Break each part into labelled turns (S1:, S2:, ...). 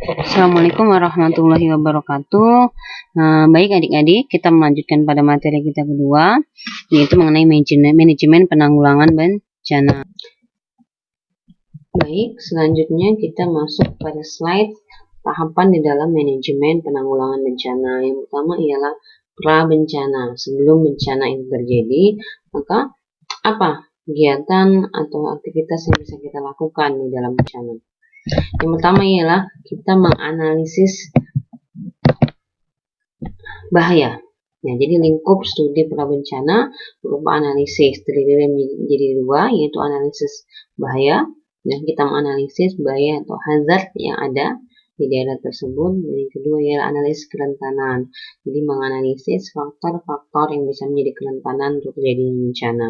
S1: Assalamualaikum warahmatullahi wabarakatuh. Baik adik-adik, kita melanjutkan pada materi kita kedua, yaitu mengenai manajemen penanggulangan bencana. Baik, selanjutnya kita masuk pada slide tahapan di dalam manajemen penanggulangan bencana. Yang pertama ialah pra-bencana. Sebelum bencana itu terjadi, maka apa kegiatan atau aktivitas yang bisa kita lakukan di dalam bencana? Yang pertama ialah kita menganalisis bahaya. Ya, jadi lingkup studi prabencana berupa analisis terdiri menjadi dua, yaitu analisis bahaya, dan kita menganalisis bahaya atau hazard yang ada di daerah tersebut. Dan yang kedua ialah analisis kerentanan, jadi menganalisis faktor-faktor yang bisa menjadi kerentanan untuk terjadinya bencana.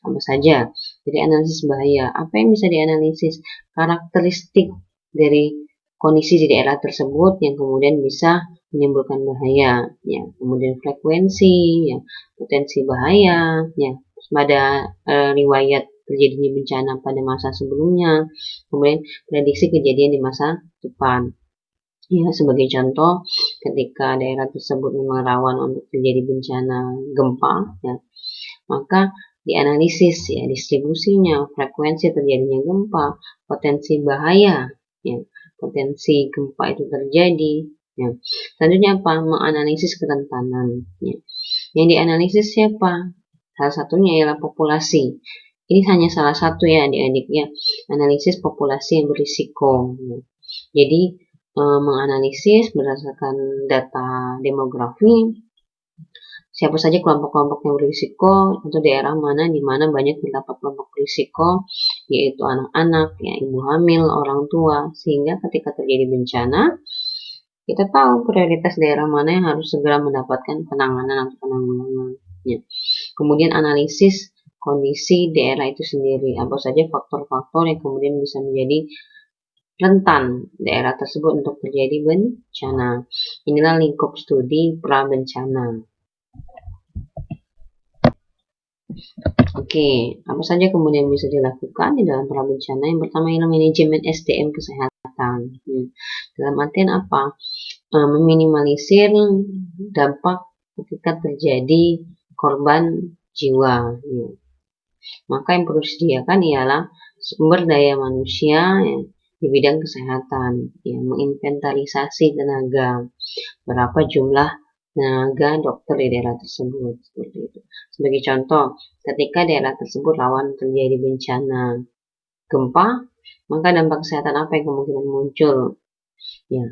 S1: Apa saja? Jadi analisis bahaya, apa yang bisa dianalisis? Karakteristik dari kondisi di daerah tersebut yang kemudian bisa menimbulkan bahaya, ya. Kemudian frekuensi, ya, potensi bahaya, ya, pada riwayat terjadinya bencana pada masa sebelumnya, kemudian prediksi kejadian di masa depan. Ya, sebagai contoh, ketika daerah tersebut memang rawan untuk terjadi bencana gempa, ya, maka dianalisis ya distribusinya, frekuensi terjadinya gempa, potensi bahaya, ya, potensi gempa itu terjadi. Ya. Selanjutnya apa? Menganalisis kerentanan. Ya. Yang dianalisis siapa? Salah satunya ialah populasi. Ini hanya salah satu ya adik-adik ya, analisis populasi yang berisiko. Ya. Jadi menganalisis berdasarkan data demografi siapa saja kelompok-kelompok yang berisiko atau daerah mana di mana banyak terdapat kelompok berisiko, yaitu anak-anak, ya, ibu hamil, orang tua, sehingga ketika terjadi bencana kita tahu prioritas daerah mana yang harus segera mendapatkan penanganan atau penanggulangan. Ya. Kemudian analisis kondisi daerah itu sendiri, apa saja faktor-faktor yang kemudian bisa menjadi rentan daerah tersebut untuk terjadi bencana. Inilah lingkup studi pra-bencana. Oke, apa saja kemudian bisa dilakukan di dalam pra-bencana? Yang pertama ialah manajemen SDM kesehatan. Dalam artian apa? Meminimalisir dampak ketika terjadi korban jiwa. Maka yang perlu disediakan ialah sumber daya manusia di bidang kesehatan, menginventarisasi tenaga, berapa jumlah tenaga dokter di daerah tersebut, seperti itu. Sebagai contoh, ketika daerah tersebut rawan terjadi bencana gempa, maka dampak kesehatan apa yang kemungkinan muncul? Ya,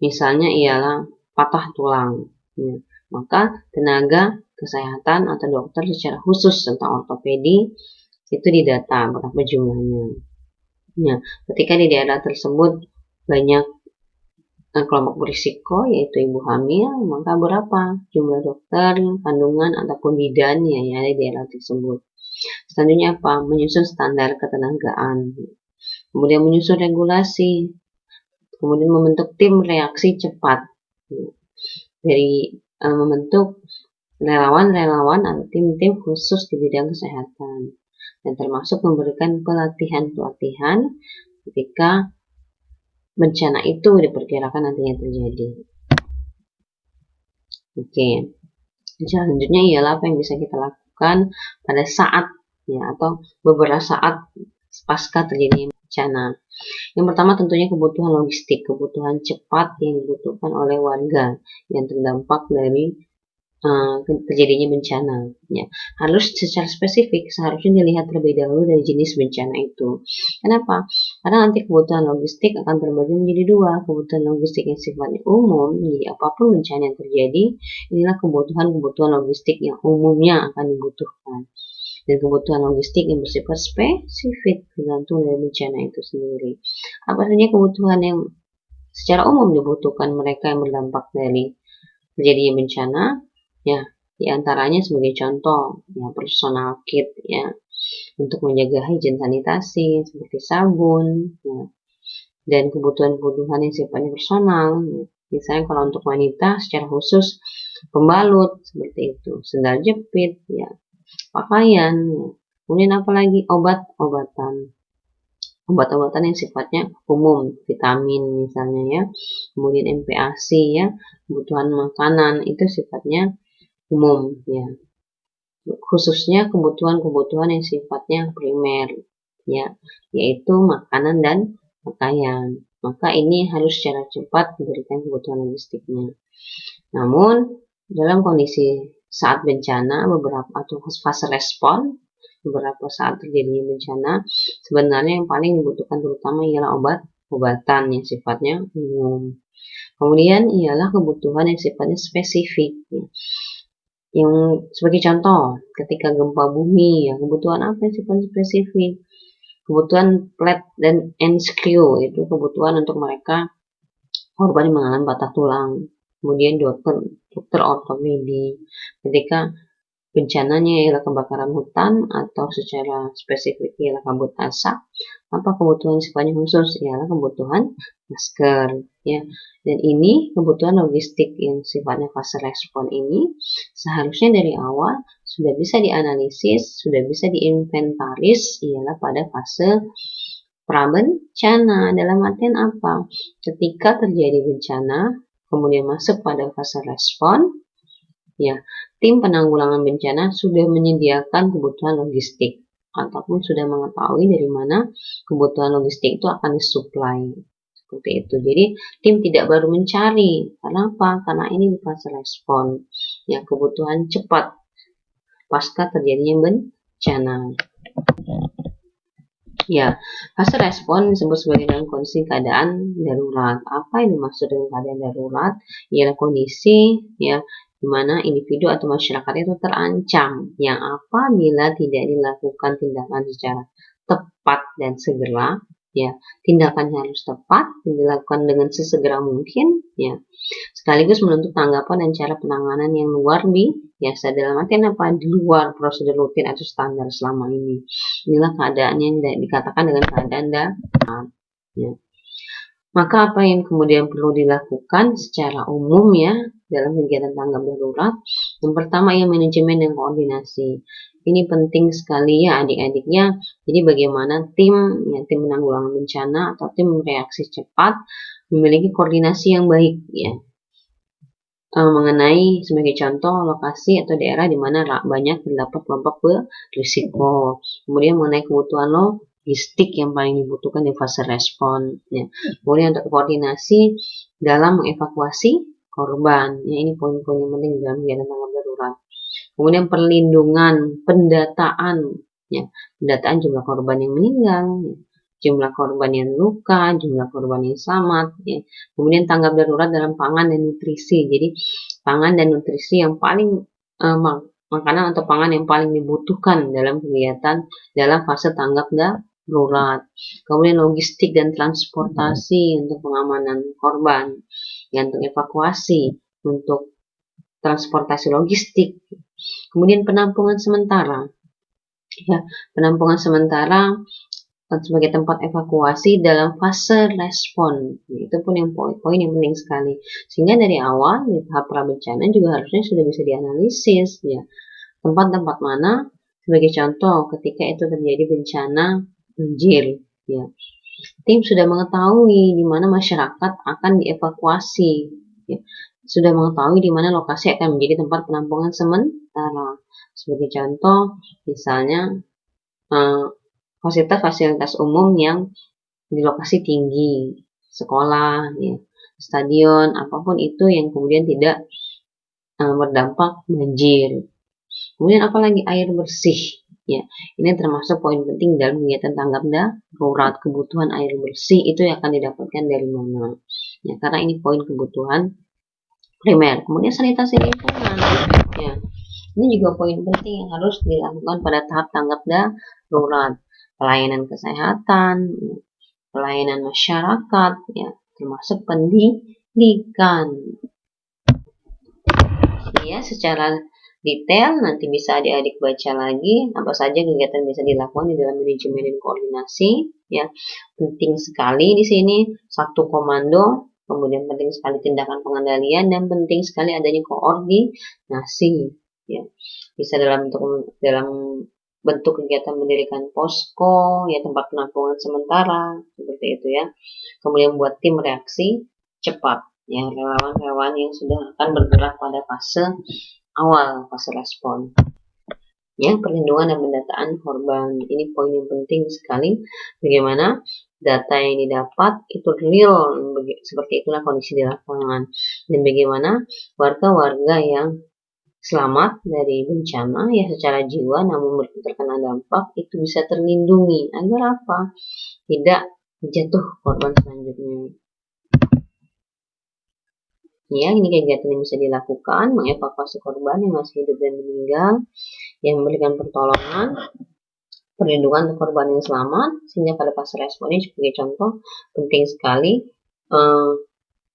S1: misalnya ialah patah tulang. Ya. Maka tenaga kesehatan atau dokter secara khusus tentang ortopedi itu didata berapa jumlahnya. Ya, ketika di daerah tersebut banyak kelompok berisiko yaitu ibu hamil, maka berapa jumlah dokter kandungan ataupun bidan yang ada di daerah tersebut. Selanjutnya apa? Menyusun standar ketenagaan, kemudian menyusun regulasi, kemudian membentuk tim reaksi cepat, dari membentuk relawan-relawan atau tim-tim khusus di bidang kesehatan, dan termasuk memberikan pelatihan-pelatihan ketika bencana itu diperkirakan nantinya terjadi. Oke, selanjutnya ialah apa yang bisa kita lakukan pada saat atau beberapa saat pasca terjadinya bencana. Yang pertama tentunya kebutuhan logistik, kebutuhan cepat yang dibutuhkan oleh warga yang terdampak dari terjadinya bencana. Ya, harus secara spesifik, seharusnya dilihat terlebih dahulu dari jenis bencana itu. Kenapa? Karena nanti kebutuhan logistik akan terbagi menjadi dua, kebutuhan logistik yang sifatnya umum, jadi apapun bencana yang terjadi, inilah kebutuhan logistik yang umumnya akan dibutuhkan. Dan kebutuhan logistik yang bersifat spesifik tergantung dari bencana itu sendiri. Apa saja kebutuhan yang secara umum dibutuhkan mereka yang berdampak dari terjadinya bencana? Ya, diantaranya sebagai contoh, ya, personal kit, ya, untuk menjaga higien sanitasi seperti sabun, ya, dan kebutuhan-kebutuhan yang sifatnya personal. Ya. Misalnya kalau untuk wanita secara khusus pembalut seperti itu, sendal jepit, ya, pakaian, ya. Kemudian apalagi obat-obatan. obat-obatan yang sifatnya umum, vitamin misalnya ya, kemudian MPASI ya, kebutuhan makanan itu sifatnya umum ya, khususnya kebutuhan-kebutuhan yang sifatnya primer ya, yaitu makanan dan pakaian. Maka ini harus secara cepat diberikan kebutuhan logistiknya. Namun dalam kondisi saat bencana beberapa atau fase respon beberapa saat terjadinya bencana, sebenarnya yang paling dibutuhkan terutama ialah obat-obatan yang sifatnya umum. Kemudian ialah kebutuhan yang sifatnya spesifik. Yang sebagai contoh, ketika gempa bumi, ya kebutuhan apa yang sifatnya spesifik? Kebutuhan plat dan and screw itu kebutuhan untuk mereka korban yang mengalami patah tulang. Kemudian dokter ortopedi ketika bencananya ialah kebakaran hutan atau secara spesifik ialah kabut asap, apa kebutuhan sifatnya khusus ialah kebutuhan masker ya. Dan ini kebutuhan logistik yang sifatnya fase respon ini seharusnya dari awal sudah bisa dianalisis, sudah bisa diinventaris ialah pada fase prabencana. Dalam artian apa? Ketika terjadi bencana kemudian masuk pada fase respon ya, tim penanggulangan bencana sudah menyediakan kebutuhan logistik ataupun sudah mengetahui dari mana kebutuhan logistik itu akan disuplai. Seperti itu. Jadi tim tidak baru mencari. Kenapa? Karena ini di fase respon. Ya, kebutuhan cepat pasca terjadinya bencana. Ya, fase respon disebut sebagai dalam kondisi keadaan darurat. Apa yang dimaksud dengan keadaan darurat? Ialah kondisi ya di mana individu atau masyarakat itu terancam, yang apabila tidak dilakukan tindakan secara tepat dan segera, ya tindakannya harus tepat dan dilakukan dengan sesegera mungkin, ya sekaligus menuntut tanggapan dan cara penanganan yang luar biasa. Dalam artian apa? Di luar prosedur rutin atau standar selama ini. Inilah keadaan yang dikatakan dengan keadaan darurat. Ya. Maka apa yang kemudian perlu dilakukan secara umum ya dalam kegiatan tanggap darurat? Yang pertama ya manajemen dan koordinasi. Ini penting sekali ya adik-adiknya. Jadi bagaimana tim penanggulangan bencana atau tim reaksi cepat memiliki koordinasi yang baik ya. Mengenai sebagai contoh lokasi atau daerah di mana banyak terdapat kelompok berisiko. Kemudian mengenai kebutuhan logistik yang paling dibutuhkan di fase respon. Ya. Kemudian untuk koordinasi dalam mengevakuasi korban. Ya, ini poin-poin yang penting dalam kegiatan tanggap darurat. Kemudian perlindungan, pendataan. Ya, pendataan jumlah korban yang meninggal. Ya. Jumlah korban yang luka, jumlah korban yang selamat, ya. Kemudian tanggap darurat dalam pangan dan nutrisi. Jadi pangan dan nutrisi yang paling makanan atau pangan yang paling dibutuhkan dalam kegiatan dalam fase tanggap darurat. Kemudian logistik dan transportasi untuk pengamanan korban, ya, untuk evakuasi, untuk transportasi logistik. Kemudian penampungan sementara. Ya, penampungan sementara sebagai tempat evakuasi dalam fase respon. Itu pun yang poin-poin yang penting sekali. Sehingga dari awal di tahap prabencana juga harusnya sudah bisa dianalisis ya. Tempat-tempat mana sebagai contoh ketika itu terjadi bencana banjir ya. Tim sudah mengetahui di mana masyarakat akan dievakuasi ya. Sudah mengetahui di mana lokasi akan menjadi tempat penampungan sementara. Sebagai contoh misalnya fasilitas-fasilitas umum yang di lokasi tinggi, sekolah, ya, stadion, apapun itu yang kemudian tidak berdampak banjir. Kemudian apalagi air bersih, ya, ini termasuk poin penting dalam kegiatan tanggap darurat. Kebutuhan air bersih itu yang akan didapatkan dari mana? Ya, karena ini poin kebutuhan primer. Kemudian sanitasi lingkungan, ya, ini juga poin penting yang harus dilakukan pada tahap tanggap darurat. Pelayanan kesehatan, pelayanan masyarakat, ya, termasuk pendidikan. Ya, secara detail nanti bisa adik-adik baca lagi apa saja kegiatan bisa dilakukan di dalam manajemen dan koordinasi. Ya, penting sekali di sini satu komando, kemudian penting sekali tindakan pengendalian dan penting sekali adanya koordinasi. Ya, bisa dalam bentuk kegiatan mendirikan posko, ya tempat penampungan sementara, seperti itu ya. Kemudian buat tim reaksi cepat, ya relawan-relawan yang sudah akan bergerak pada fase awal, fase respon. Ya, perlindungan dan pendataan korban. Ini poin yang penting sekali. Bagaimana data yang didapat itu real, seperti itulah kondisi di lapangan. Dan bagaimana warga-warga yang selamat dari bencana ya secara jiwa namun terkena dampak itu bisa terlindungi agar apa? Tidak jatuh korban selanjutnya. Ya, ini kegiatan yang bisa dilakukan, mengevakuasi korban yang masih hidup dan meninggal, yang memberikan pertolongan, perlindungan untuk korban yang selamat, sehingga pada fase respon ini sebagai contoh penting sekali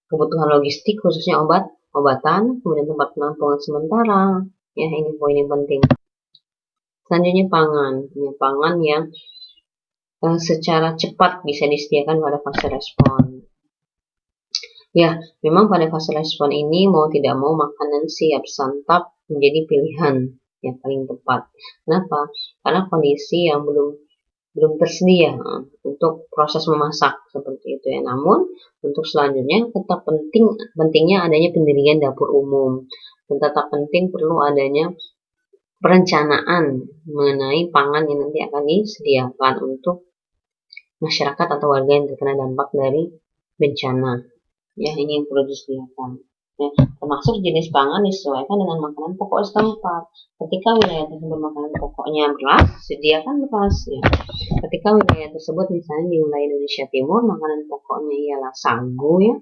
S1: kebutuhan logistik khususnya obatan, kemudian tempat penampungan sementara, ya ini poin yang penting. Selanjutnya pangan yang secara cepat bisa disediakan pada fase respon. Ya, memang pada fase respon ini mau tidak mau makanan siap santap menjadi pilihan yang paling tepat. Kenapa? Karena kondisi yang belum tersedia untuk proses memasak seperti itu ya. Namun untuk selanjutnya tetap pentingnya adanya pendirian dapur umum dan tetap penting perlu adanya perencanaan mengenai pangan yang nanti akan disediakan untuk masyarakat atau warga yang terkena dampak dari bencana. Ya, ini yang perlu disediakan. Ya, termasuk jenis pangan disesuaikan dengan makanan pokok setempat. Ketika wilayah tersebut makanan pokoknya beras, sediakan beras. Ya. Ketika wilayah tersebut misalnya di wilayah Indonesia Timur makanan pokoknya ialah sagu ya,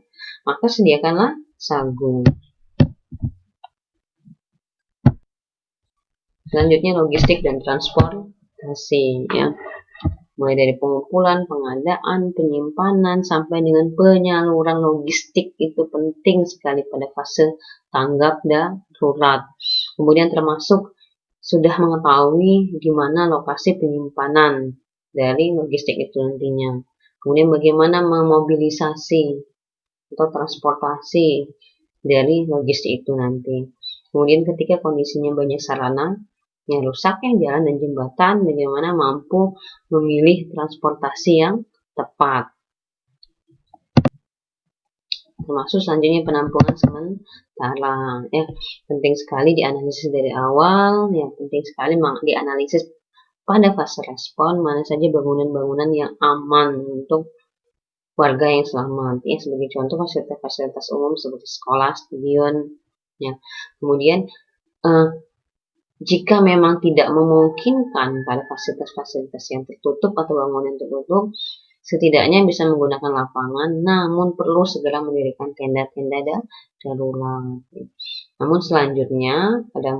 S1: maka sediakanlah sagu. Selanjutnya logistik dan transportasi ya. Mulai dari pengumpulan, pengadaan, penyimpanan, sampai dengan penyaluran logistik itu penting sekali pada fase tanggap darurat. Kemudian termasuk sudah mengetahui di mana lokasi penyimpanan dari logistik itu nantinya. Kemudian bagaimana memobilisasi atau transportasi dari logistik itu nanti. Kemudian ketika kondisinya banyak sarana yang rusak ya jalan dan jembatan, bagaimana mampu memilih transportasi yang tepat. Termasuk selanjutnya penampungan sementara ya, penting sekali dianalisis dari awal ya, penting sekali dianalisis pada fase respon mana saja bangunan-bangunan yang aman untuk warga yang selamat ya, sebagai contoh fasilitas umum seperti sekolah, stadion ya. Kemudian jika memang tidak memungkinkan pada fasilitas-fasilitas yang tertutup atau bangunan tertutup, setidaknya bisa menggunakan lapangan, namun perlu segera mendirikan tenda-tenda darurat. Namun selanjutnya, pada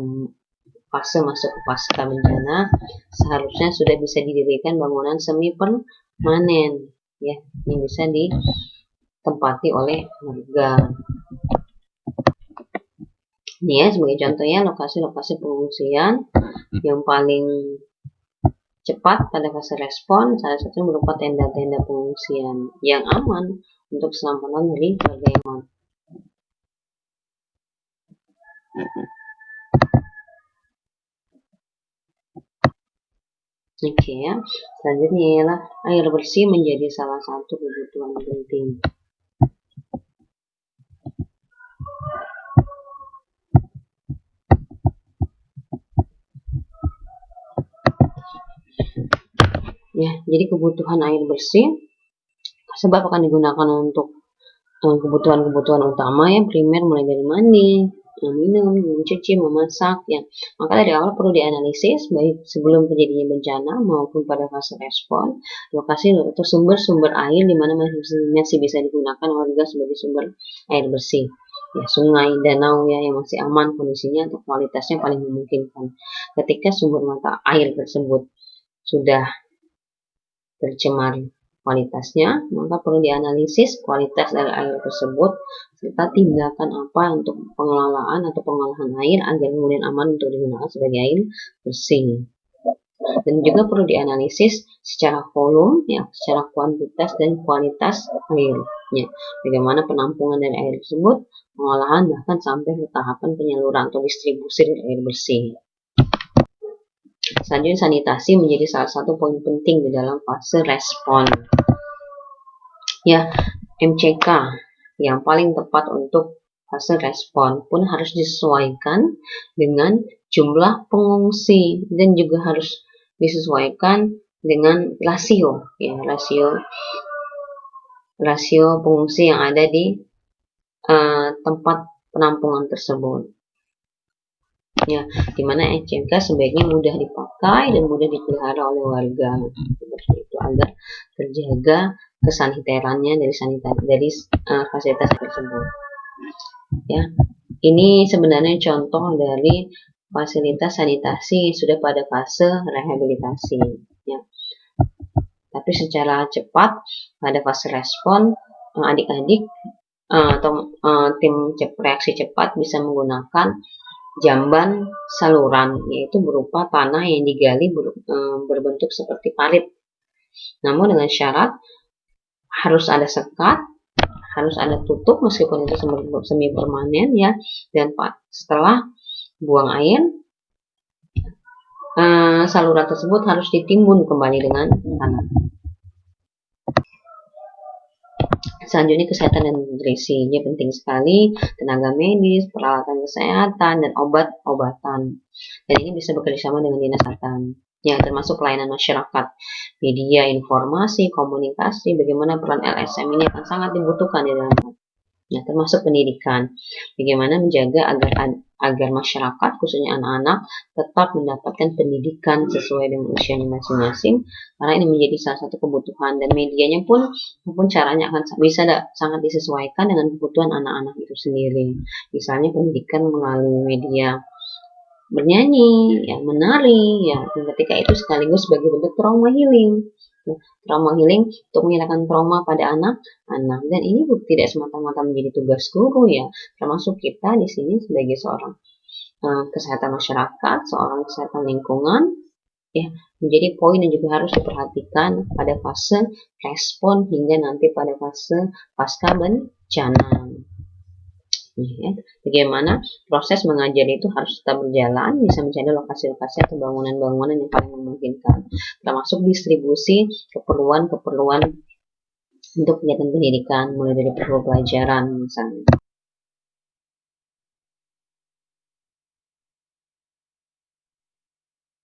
S1: fase masuk ke pasca bencana, seharusnya sudah bisa didirikan bangunan semi permanen, ya, yang bisa ditempati oleh warga. Ini ya sebagai contohnya lokasi-lokasi pengungsian yang paling cepat pada fase respon, salah satunya berupa tenda-tenda pengungsian yang aman untuk keselamatan dari warga yang aman. Oke ya, selanjutnya ialah air bersih menjadi salah satu kebutuhan penting. Ya, jadi kebutuhan air bersih sebab akan digunakan untuk kebutuhan-kebutuhan utama ya, primer mulai dari mandi, minum, mencuci, memasak ya. Maka dari awal perlu dianalisis baik sebelum terjadinya bencana maupun pada fase respon, lokasi atau sumber-sumber air di mana masih bisa digunakan warga sebagai sumber air bersih. Ya, sungai, danau ya yang masih aman kondisinya atau kualitasnya paling memungkinkan. Ketika sumber mata air tersebut sudah tercemar kualitasnya, maka perlu dianalisis kualitas dari air tersebut serta tindakan apa untuk pengelolaan atau pengolahan air agar kemudian aman untuk digunakan sebagai air bersih. Dan juga perlu dianalisis secara volume, ya, secara kuantitas dan kualitas airnya. Bagaimana penampungan dari air tersebut, pengolahan bahkan sampai ke tahapan penyaluran atau distribusi dari air bersih. Selanjutnya sanitasi menjadi salah satu poin penting di dalam fase respon. Ya, MCK yang paling tepat untuk fase respon pun harus disesuaikan dengan jumlah pengungsi dan juga harus disesuaikan dengan rasio pengungsi yang ada di tempat penampungan tersebut. Ya, dimana MCK sebaiknya mudah dipakai dan mudah dipelihara oleh warga seperti itu agar terjaga kesanitarannya dari fasilitas tersebut. Ya, ini sebenarnya contoh dari fasilitas sanitasi sudah pada fase rehabilitasi. Ya. Tapi secara cepat pada fase respon, adik-adik atau tim reaksi cepat bisa menggunakan jamban saluran, yaitu berupa tanah yang digali berbentuk seperti parit. Namun dengan syarat harus ada sekat, harus ada tutup meskipun itu semi permanen ya, dan setelah buang air saluran tersebut harus ditimbun kembali dengan tanah. Selanjutnya kesehatan dan nutrisi, ini penting sekali, tenaga medis, peralatan kesehatan, dan obat-obatan. Dan ini bisa bekerjasama dengan dinas kesehatan, yang termasuk pelayanan masyarakat, media, informasi, komunikasi, bagaimana peran LSM ini akan sangat dibutuhkan di dalam, ya, termasuk pendidikan, bagaimana menjaga agar masyarakat, khususnya anak-anak, tetap mendapatkan pendidikan sesuai dengan usianya masing-masing, karena ini menjadi salah satu kebutuhan, dan medianya pun caranya akan bisa sangat disesuaikan dengan kebutuhan anak-anak itu sendiri. Misalnya pendidikan melalui media bernyanyi, ya, menari, ya, dan ketika itu sekaligus sebagai bentuk trauma healing. Trauma healing untuk menghilangkan trauma pada anak-anak, dan ini tidak semata-mata menjadi tugas guru ya, termasuk kita di sini sebagai seorang kesehatan masyarakat, seorang kesehatan lingkungan, ya, menjadi poin yang juga harus diperhatikan pada fase respon hingga nanti pada fase pasca bencana. Ya, bagaimana proses mengajar itu harus tetap berjalan, bisa mencari lokasi-lokasi atau bangunan-bangunan yang paling memungkinkan, termasuk distribusi keperluan untuk kegiatan pendidikan, mulai dari perlu pelajaran misalnya.